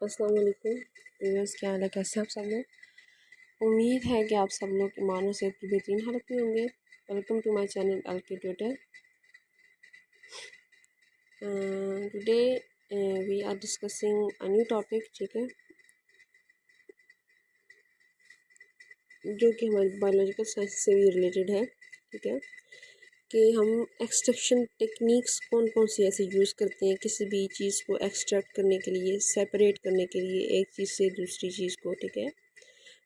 अस्सलाम वालेकुम व्यूअर्स, क्या हाल है? कैसे आप सब लोग? उम्मीद है कि आप सब लोग ईमान और सेहत की बेहतरीन हालत में होंगे। Welcome to my channel LK tutor. Today we are discussing a new topic, ठीक है, जो कि हमारी बायोलॉजिकल साइंस से भी रिलेटेड है। ठीक है, कि हम एक्सट्रैक्शन टेक्निक्स कौन कौन सी ऐसे यूज़ करते हैं किसी भी चीज़ को एक्सट्रैक्ट करने के लिए, सेपरेट करने के लिए एक चीज़ से दूसरी चीज़ को। ठीक है,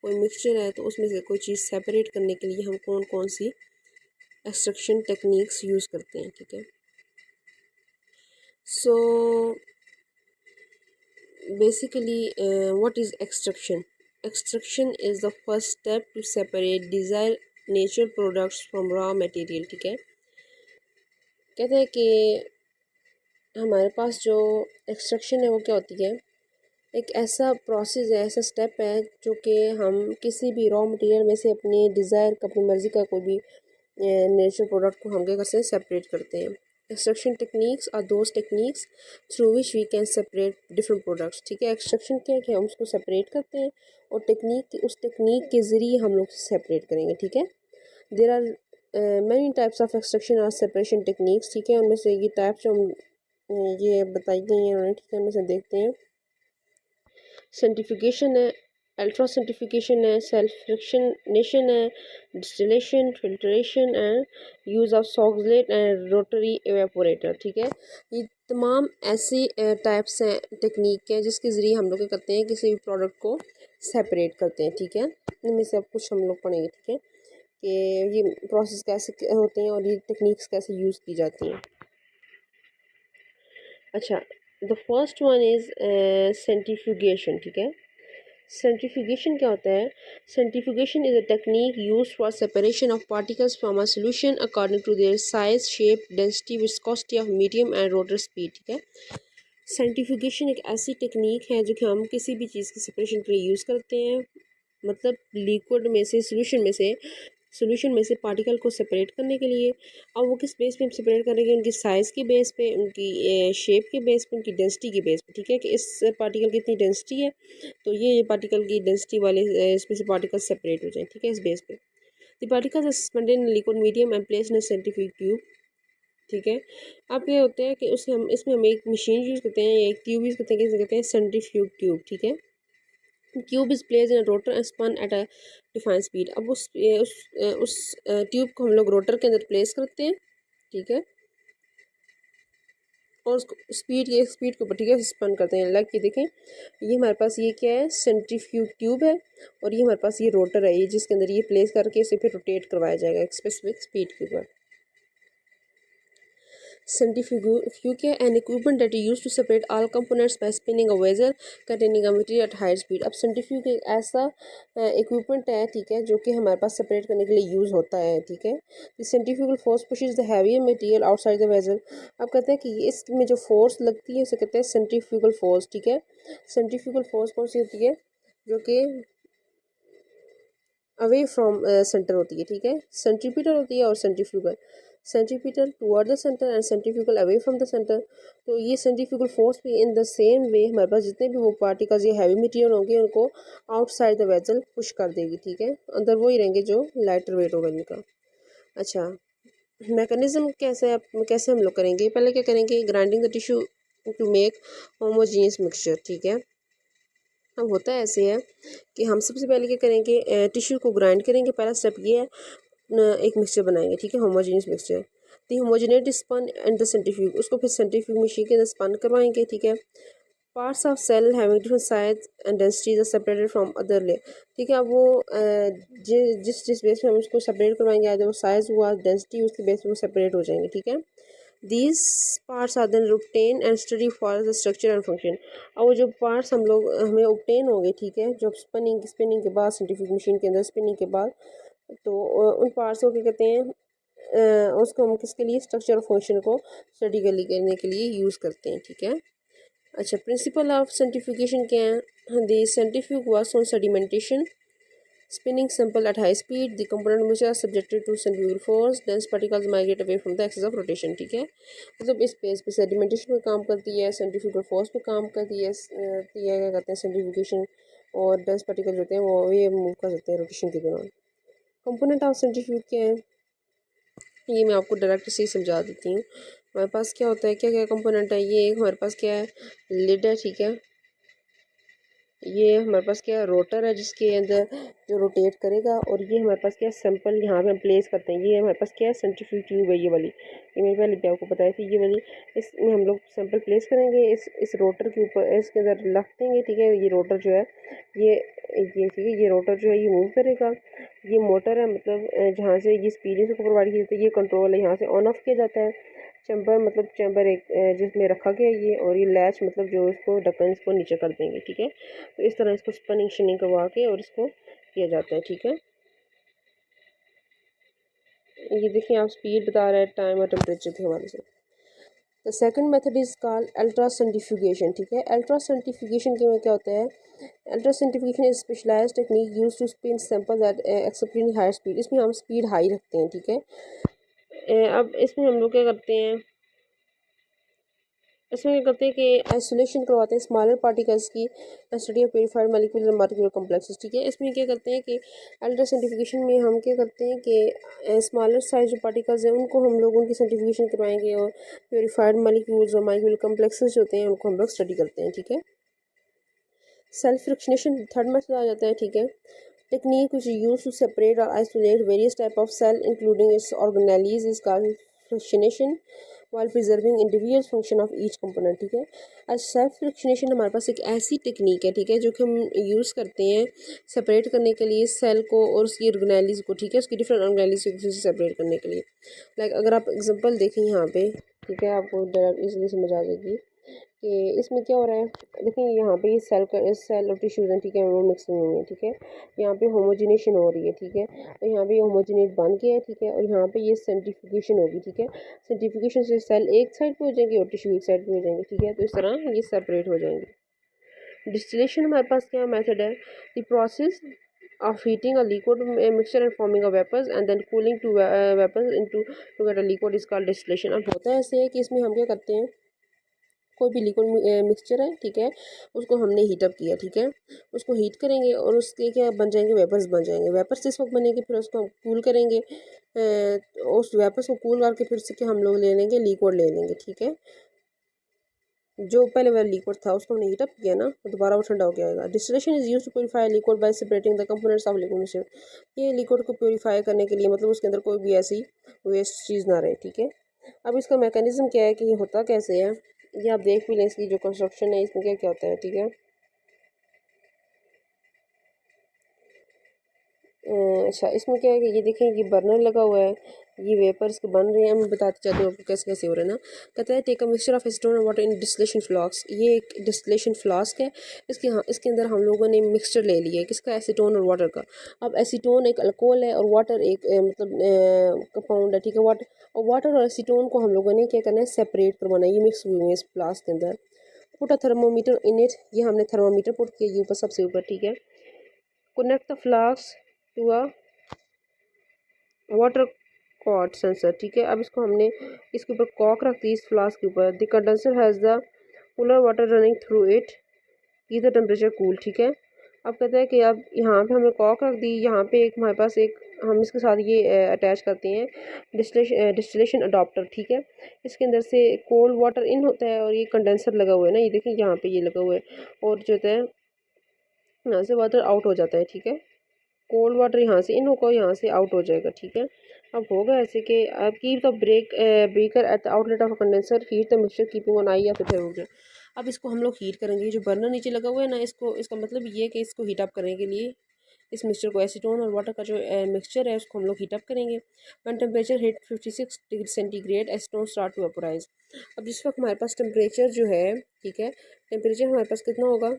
कोई मिक्सचर है तो उसमें से कोई चीज़ सेपरेट करने के लिए हम कौन कौन सी एक्सट्रैक्शन टेक्निक्स यूज़ करते हैं। ठीक है, so basically what is extraction? Extraction is the first step to separate desire natural products from raw material. ठीक है, कहते हैं कि हमारे पास जो एक्सट्रैक्शन है वो क्या होती है, एक ऐसा प्रोसेस है, ऐसा स्टेप है जो कि हम किसी भी रॉ मटेरियल में से अपनी डिज़ायर का, अपनी मर्ज़ी का कोई भी नेचुरल प्रोडक्ट को हम क्या करते हैं, सेपरेट करते हैं। Extraction techniques are those techniques through which we can separate different products. ठीक है, एक्सट्रैक्शन क्या है कि हम उसको सेपरेट करते हैं और उस टेक्निक के ज़रिए हम लोग सेपरेट करेंगे। ठीक है, there are many types of extraction और सेपरेशन टेक्निक्स। ठीक है, उनमें से ये टाइप जो हम ये बताई गई हैं उन्होंने, ठीक है, उनमें से देखते हैं। सेंट्रीफ्यूगेशन है, अल्ट्रा सेंट्रीफ्यूगेशन है, सेल्फ फ्रिक्शनेशन है, distillation, filtration and use of Soxhlet and rotary evaporator. ठीक है, ये तमाम ऐसी टाइप्स हैं, टेक्निक है जिसके ज़रिए हम लोग क्या करते हैं, किसी भी प्रोडक्ट को सेपरेट करते हैं। ठीक है, इनमें से अब कुछ हम लोग पढ़ेंगे। ठीक है, कि ये प्रोसेस कैसे होते हैं और ये टेक्निक्स कैसे यूज़ की जाती हैं। अच्छा, the first one is centrifugation. ठीक है, सेंट्रीफ्यूगेशन क्या होता है? Centrifugation is a technique used for separation of particles from a solution according to their size, shape, density, viscosity of medium and rotor speed. ठीक है, सेंट्रीफ्यूगेशन एक ऐसी technique है जो कि हम किसी भी चीज़ की सेपरेशन के लिए यूज़ करते हैं, मतलब लिक्विड में से, सोल्यूशन में से पार्टिकल को सेपरेट करने के लिए। अब वो किस बेस पे हम सेपरेट करेंगे? उनकी साइज़ के बेस पे, उनकी शेप के बेस पे, उनकी डेंसिटी के बेस पे। ठीक है, कि इस पार्टिकल की इतनी डेंसिटी है तो ये पार्टिकल की डेंसिटी वाले इसमें से पार्टिकल सेपरेट हो जाए। ठीक है, इस बेस पे the particles are suspended in liquid medium and placed in a centrifuge tube. ठीक है, अब ये होते हैं कि उससे हम इसमें हम एक मशीन यूज़ करते हैं, एक ट्यूब यूज़ करते हैं, किसे कहते हैं? Centrifuge tube. ठीक है, tube is place in a rotor and spun at a defined speed. अब उस ट्यूब को हम लोग रोटर के अंदर प्लेस करते हैं। ठीक है, और उसको स्पीड के ऊपर, ठीक है, स्पन करते हैं। लाइक ये देखें, ये हमारे पास ये क्या है? सेंट्रीफ्यूज ट्यूब है, और ये हमारे पास ये रोटर है, ये जिसके अंदर ये प्लेस करके इसे फिर रोटेट करवाया जाएगा एक स्पेसिफिक स्पीड के ऊपर। Centrifuge, an equipment that is used to separate all components by spinning a vessel containing a material at high speed। अब सेंट्रीफ्यूज एक ऐसा इक्विपमेंट है, ठीक है, जो कि हमारे पास सेपरेट करने के लिए यूज़ होता है। ठीक है, the centrifugal force pushes the heavier material outside the vessel. अब कहते हैं कि इसमें जो फोर्स लगती है उसे कहते हैं सेंट्रीफ्यूगल फोर्स। ठीक है, सेंट्रीफ्यूगल फोर्स कौन सी होती है? जो कि अवे फ्रॉम सेंटर होती है। ठीक है, सेंट्रीपिटल होती है और centripetal toward the centre and centrifugal away from the centre. तो ये सेंट्रीफ्यूगल फोर्स भी इन द सेम वे हमारे पास जितने भी वो पार्टिकल्स ये हैवी मटेरियल होंगे उनको आउटसाइड द वेसल पुश कर देगी। ठीक है, अंदर वो ही रहेंगे जो लाइटर वेट होगा इनका। अच्छा, मैकेनिज्म कैसे हम लोग करेंगे? पहले क्या करेंगे? Grinding the tissue to make homogeneous mixture. ठीक है, अब होता है ऐसे है कि हम सबसे पहले क्या करेंगे? टिश्यू को ग्राइंड करेंगे। पहला स्टेप ये है, एक मिक्सचर बनाएंगे। ठीक है, homogeneous mixture. The homogenate spun and the centrifuge, उसको फिर सेंट्रीफ्यूज मशीन के अंदर स्पन करवाएंगे। ठीक है, parts of cell having different size and densities are separated from other layer. ठीक है, अब वो जिस जिस बेस पे हम उसको सेपरेट करवाएंगे, आज वो साइज हुआ, डेंसिटी, उसके बेस पे वो सेपरेट हो जाएंगे। ठीक है, these parts are then obtained and study for the structure and function. और वो जो पार्ट्स हमें obtain होंगे, ठीक है, जब स्पिनिंग के बाद, सेंट्रीफ्यूज मशीन के अंदर स्पिनिंग के बाद, तो उन पार्ट्स को क्या कहते हैं? उसको हम किसके लिए? स्ट्रक्चर और फंक्शन को स्टडी करने के लिए यूज़ करते हैं। ठीक है, अच्छा, प्रिंसिपल ऑफ सेंट्रीफ्यूगेशन क्या है? The centrifuge works on sedimentation Spinning sample at high speed, the component which are subjected to centrifugal force, dense particles migrate away from the axis of rotation. ठीक है, मतलब इस पेज पे sedimentation पे काम करती है, सेंट्रीफ्यूगल फोर्स पे काम करती है, क्या कहते हैं सेंट्रीफ्यूगेशन, और डेंस पार्टिकल होते हैं वो ये मूव कर सकते हैं रोटेशन के दौरान। कंपोनेंट ऑफ सेंट्रीफ्यूग क्या है, ये मैं आपको डायरेक्ट से ही समझा देती हूँ। हमारे पास क्या होता है, क्या क्या कंपोनेंट है, ये हमारे पास क्या है, लिड है, ठीक है। ये हमारे पास क्या है, रोटर है जिसके अंदर जो रोटेट करेगा, और ये हमारे पास क्या है, सैंपल यहाँ पे हम प्लेस करते हैं। ये हमारे पास क्या है, सेंट्रीफ्यूज ट्यूब है ये वाली, ये मैंने पहले भी आपको बताया थी, ये वाली। इसमें हम लोग सैंपल प्लेस करेंगे इस रोटर के ऊपर, इसके अंदर रख देंगे, ठीक है। ये रोटर जो है ये ठीक है, ये रोटर जो है ये मूव करेगा। ये मोटर है, मतलब जहाँ से ये स्पीड इसको प्रोवाइड की जाती है, ये कंट्रोल है, यहाँ से ऑन ऑफ किया जाता है। चैम्बर मतलब चैम्बर एक जिसमें रखा गया ये, और ये लैच मतलब जो इसको ढक्कन इसको नीचे कर देंगे, ठीक है। तो इस तरह इसको स्पिनिंग शिनिंग करवा के और इसको किया जाता है, ठीक है। ये देखिए आप स्पीड बता रहे हैं टाइम और टेम्परेचर के हवाले से। The second method is called ultracentrifugation, ठीक है। अल्ट्रा सेंट्रीफ्यूगेशन के में क्या होता है, ultracentrifugation is specialised technique used to spin sample at exceptionally high speed. इसमें हम स्पीड हाई रखते हैं, ठीक है। अब इसमें हम लोग क्या करते हैं, इसमें क्या करते हैं कि आइसोलेशन करवाते हैं स्मॉलर पार्टिकल्स की, study of purified molecular molecular complexes, ठीक है। इसमें क्या करते हैं कि अल्ट्रा सेंट्रीफ्यूगेशन में हम क्या करते हैं कि स्मॉलर साइज जो पार्टिकल्स हैं उनको हम लोग उनकी सेंट्रीफ्यूगेशन करवाएंगे, और प्योरीफाइड मॉलिक्यूल्स और मॉलिक्यूलर कॉम्प्लेक्सेस जो होते हैं उनको हम लोग स्टडी करते हैं, ठीक है। सेल्फ फ्रिक्शनेशन थर्ड मेथड आ जाता है, ठीक है। Technique which is used to separate or isolate various type of cell including its organelles is called frictionation while preserving individual function of each component, ठीक है। आज सेल्फ फ्रिक्शनेशन हमारे पास एक ऐसी टेक्निक है, ठीक है, जो कि हम यूज़ करते हैं सेपरेट करने के लिए सेल को और उसकी ऑर्गेनेलीज को, ठीक है, उसकी डिफरेंट ऑर्गेनेलीज को एक दूसरे से सेपरेट करने के लिए। लाइक अगर आप एग्जांपल देखें यहाँ पे, ठीक है, आपको इजीली समझ आ जाएगी कि इसमें क्या हो रहा है। देखिए यहाँ पे ये सेल और टिश्यूज हैं, ठीक है, वो मिक्सिंग हुई है, ठीक है। यहाँ पे होमोजिनेशन हो रही है, ठीक है, तो यहाँ पे होमोजिनेट बन गया है, ठीक है, और यहाँ पे ये सेंट्रीफ्यूगेशन होगी, ठीक है। सेंट्रीफ्यूगेशन से सेल एक साइड पे हो जाएंगे और टिश्यू एक साइड पे हो जाएंगे, ठीक है। तो इस तरह ये सेपरेट हो जाएंगे। डिस्टिलेशन हमारे पास क्या मेथड है, the process of heating a liquid mixture and forming a vapors and then cooling to vapors into to get a liquid is called distillation। अब होता है ऐसे है कि इसमें हम क्या करते हैं, कोई भी लिक्विड मिक्सचर है, ठीक है, उसको हमने हीटअप किया, ठीक है, उसको हीट करेंगे और उसके क्या बन जाएंगे, वेपर्स बन जाएंगे। वेपर्स इस वक्त बनेंगे, फिर उसको हम कूल करेंगे, उस वेपर्स को कूल करके फिर उससे हम लोग ले लेंगे लिक्विड ले लेंगे, ठीक है। जो पहले वाला लिक्विड था उसको हमने हीटअप किया ना, तो दोबारा वो ठंडा हो जाएगा। Distillation is used to purify liquid by separating the components of liquid mixture. ये लिक्विड को प्योरीफाई करने के लिए मतलब उसके अंदर कोई भी ऐसी वेस्ट चीज़ ना रहे, ठीक है। अब इसका मैकेनिज्म क्या है कि ये होता कैसे है, ये आप देख भी लें, इसकी जो कंस्ट्रक्शन है इसमें क्या क्या होता है, ठीक है। अच्छा, इसमें क्या है कि ये देखें, ये बर्नर लगा हुआ है, ये वेपर्स के बन रहे हैं। मैं बताती चाहती हूँ आपको कैसे कैसे हो रहे हैं ना। कहता है take a mixture of acetone और वाटर इन डिस्टिलेशन फ्लास्क। ये एक डिस्टिलेशन फ्लास्क है, इसके अंदर हम लोगों ने मिक्सचर ले लिया है, किसका, एसीटोन और वाटर का। अब एसीटोन एक अल्कोहल है और वाटर एक मतलब कंपाउंड है, ठीक है। वाटर और एसीटोन को हम लोगों ने क्या करना है, सेपरेट करवाना है। ये मिक्स हुए हैं इस फ्लास्क के अंदर। Put a thermometer in it, ये हमने थर्मोमीटर पुट किया ये ऊपर, सबसे ऊपर, ठीक है। Connect the flask to a water condenser, ठीक है। अब इसको हमने इसके ऊपर कॉक रख दी इस फ्लास्क के ऊपर। The condenser has the cooler water running through it, keep the temperature cool, ठीक है। अब कहता है कि अब यहाँ पे हमने कॉक रख दी, यहाँ पे एक हमारे पास एक हम इसके साथ ये अटैच करते हैं डिस्टिलेशन अडॉप्टर, ठीक है। इसके अंदर से कोल्ड वाटर इन होता है और ये कंडेंसर लगा हुआ है ना, ये देखें यहाँ पे ये लगा हुआ है, और जो होता है यहाँ से वाटर आउट हो जाता है, ठीक है। कोल्ड वाटर यहाँ से इन होगा, यहाँ से आउट हो जाएगा, ठीक है। अब होगा ऐसे कि अब keep the breaker at the outlet of condenser, heat the mixture keeping on I, या फिर हो गया। अब इसको हम लोग हीट करेंगे, जो बर्नर नीचे लगा हुआ है ना, इसको, इसका मतलब ये है कि इसको हीट अप करने के लिए इस मिक्सचर को, एसीटोन और वाटर का जो मिक्सचर है उसको हम लोग हीट अप करेंगे। When temperature hit 56 degree centigrade acetone start to vaporise. अब जिस वक्त हमारे पास टेम्परेचर जो है, ठीक है, टेम्परेचर हमारे पास कितना होगा,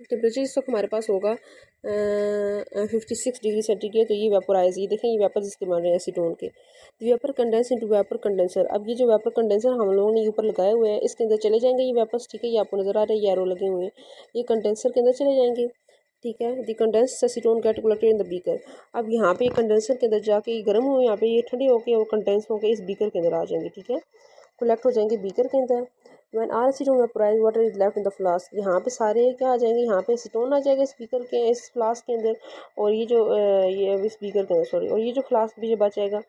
टेम्परेचर इस वक्त हमारे पास होगा 56 डिग्री सेंटीग्रेड। तो ये वेपोराइज, ये देखें ये वेपर जिसके बन रहे हैं एसीटोन के। Vapour condense into vapour condenser. अब ये जो वेपर कंडेंसर हम लोगों ने ऊपर लगाए हुए हैं इसके अंदर चले जाएंगे ये वेपर्स, ठीक है, ये आपको नज़र आ रहा है, ये एरो लगे हुए हैं, ये कंडेंसर के अंदर चले जाएंगे। ठीक है। The condense acetone get collected in the beaker. अब यहाँ पे कंडेंसर के अंदर जाके ये गर्म हुए, यहाँ पे ये ठंडे होके और कंडेंस होके इस बीकर के अंदर आ जाएंगे, ठीक है, कलेक्ट हो जाएंगे बीकर के अंदर। When our acetone vaporise water is left in the flask, यहाँ पे सारे क्या आ जाएंगे, यहाँ पे एसीटोन आ जाएगा इस बीकर के, इस फ्लास्क के अंदर, और ये जो ये इस बीकर के अंदर सॉरी, और ये जो फ्लास्क पीछे बच जाएगा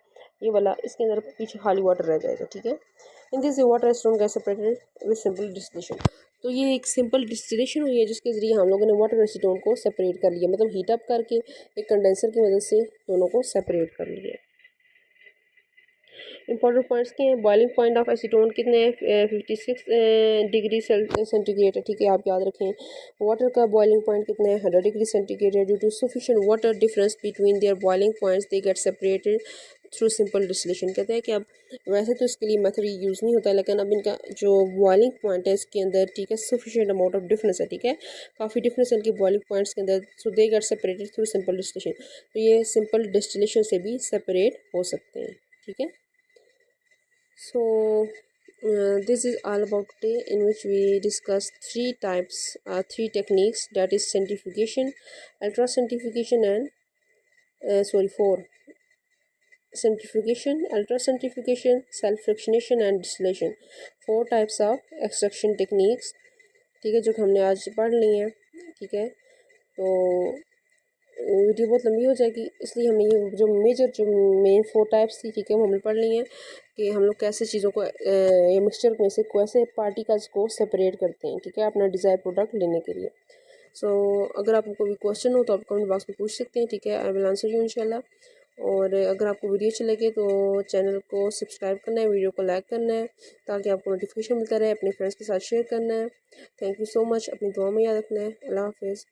ये वाला, इसके अंदर पीछे खाली वाटर रह जाएगा, ठीक है। In this water acetone gas separated with simple distillation. तो ये एक सिंपल डिस्टिलेशन हुई है जिसके ज़रिए हम लोगों ने वाटर एसीटोन को सेपरेट कर लिया, मतलब हीट अप करके एक कंडेंसर की मदद से दोनों को सेपरेट कर लिया। इंपॉर्टेंट पॉइंट्स के हैं, बॉइलिंग पॉइंट ऑफ एसीटोन कितने हैं, 56 डिग्री सेंटीग्रेड है, ठीक है, आप याद रखें। वाटर का बॉइलिंग पॉइंट कितना है, 100 डिग्री सेंटीग्रेड है। Due to sufficient water difference between their boiling points they get separated through simple distillation. कहते हैं कि अब वैसे तो इसके लिए मेथड यूज़ नहीं होता, लेकिन अब इनका जो बॉइलिंग पॉइंट है इसके अंदर, ठीक है, सफिशिएंट अमाउंट ऑफ डिफरेंस है, ठीक है, काफ़ी डिफरेंस है इनकी बॉइलिंग पॉइंट्स के अंदर, so they get separated through simple distillation. तो ये सिंपल डिस्टिलेशन से भी सेपरेट हो सकते हैं, ठीक है। So this is all about today, in which we discussed three types, three techniques, that is centrifugation, ultracentrifugation and four: centrifugation, ultracentrifugation, self-fractionation and distillation। Four types of extraction techniques, ठीक है, जो कि हमने आज पढ़ ली हैं, ठीक है। तो वीडियो बहुत लंबी हो जाएगी, इसलिए हमने ये जो मेन 4 टाइप्स थी, ठीक है, वो हमने पढ़ ली हैं कि हम लोग कैसे चीज़ों को ये मिक्सचर में से कैसे पार्टिकल्स को सेपरेट करते हैं, ठीक है, अपना डिज़ायर प्रोडक्ट लेने के लिए। सो अगर आपको कोई क्वेश्चन हो तो आप कमेंट बॉक्स में पूछ सकते हैं, ठीक है, आई विल आंसर यू इंशाल्लाह। और अगर आपको वीडियो अच्छी लगे तो चैनल को सब्सक्राइब करना है, वीडियो को लाइक करना है ताकि आपको नोटिफिकेशन मिलता रहे, अपने फ्रेंड्स के साथ शेयर करना है। थैंक यू सो मच, अपनी दुआ में याद रखना है। अल्लाह हाफिज़।